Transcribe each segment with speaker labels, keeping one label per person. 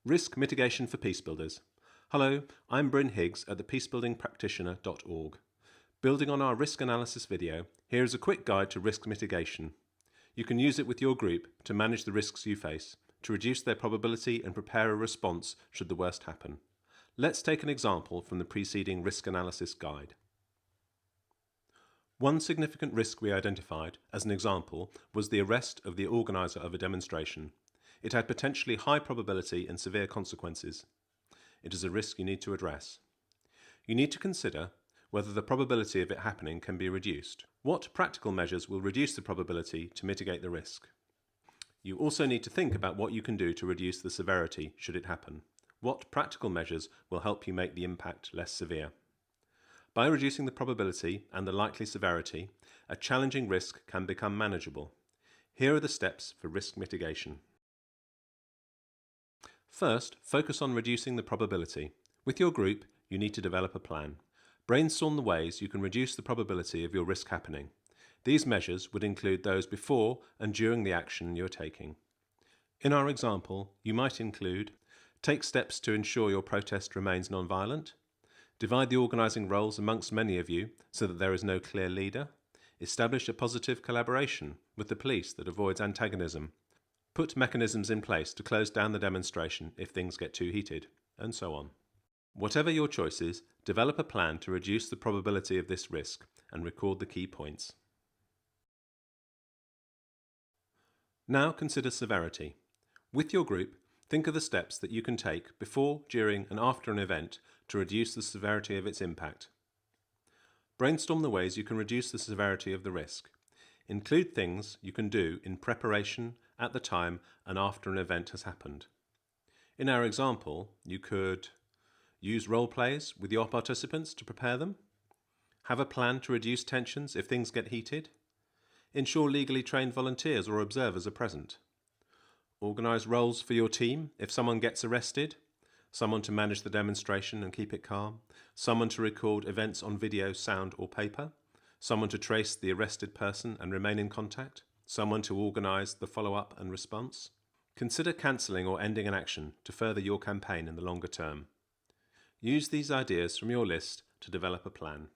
Speaker 1: Risk Mitigation for Peacebuilders. Hello, I'm Bryn Higgs at the peacebuildingpractitioner.org. Building on our risk analysis video, here is a quick guide to risk mitigation. You can use it with your group to manage the risks you face, to reduce their probability and prepare a response should the worst happen. Let's take an example from the preceding risk analysis guide. One significant risk we identified, as an example, was the arrest of the organiser of a demonstration. It had potentially high probability and severe consequences. It is a risk you need to address. You need to consider whether the probability of it happening can be reduced. What practical measures will reduce the probability to mitigate the risk? You also need to think about what you can do to reduce the severity should it happen. What practical measures will help you make the impact less severe? By reducing the probability and the likely severity, a challenging risk can become manageable. Here are the steps for risk mitigation. First, focus on reducing the probability. With your group, you need to develop a plan. Brainstorm the ways you can reduce the probability of your risk happening. These measures would include those before and during the action you're taking. In our example, you might include: take steps to ensure your protest remains non-violent, divide the organising roles amongst many of you so that there is no clear leader, establish a positive collaboration with the police that avoids antagonism, put mechanisms in place to close down the demonstration if things get too heated, and so on. Whatever your choices, develop a plan to reduce the probability of this risk and record the key points. Now consider severity. With your group, think of the steps that you can take before, during and after an event to reduce the severity of its impact. Brainstorm the ways you can reduce the severity of the risk. Include things you can do in preparation, at the time and after an event has happened. In our example, you could use role plays with your participants to prepare them, have a plan to reduce tensions if things get heated, ensure legally trained volunteers or observers are present, organise roles for your team if someone gets arrested, someone to manage the demonstration and keep it calm, someone to record events on video, sound or paper, someone to trace the arrested person and remain in contact, someone to organise the follow-up and response. Consider cancelling or ending an action to further your campaign in the longer term. Use these ideas from your list to develop a plan.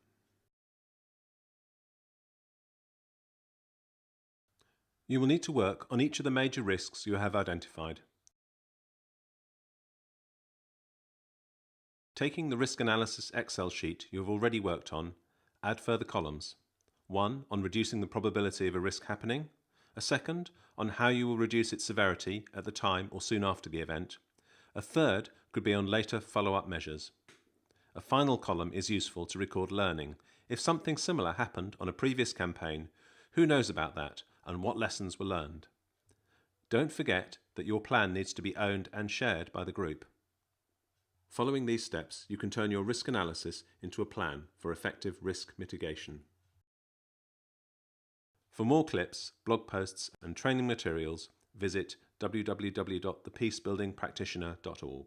Speaker 1: You will need to work on each of the major risks you have identified. Taking the risk analysis Excel sheet you have already worked on, add further columns. One on reducing the probability of a risk happening, a second on how you will reduce its severity at the time or soon after the event, a third could be on later follow-up measures. A final column is useful to record learning. If something similar happened on a previous campaign, who knows about that and what lessons were learned? Don't forget that your plan needs to be owned and shared by the group. Following these steps, you can turn your risk analysis into a plan for effective risk mitigation. For more clips, blog posts and training materials, visit www.thepeacebuildingpractitioner.org.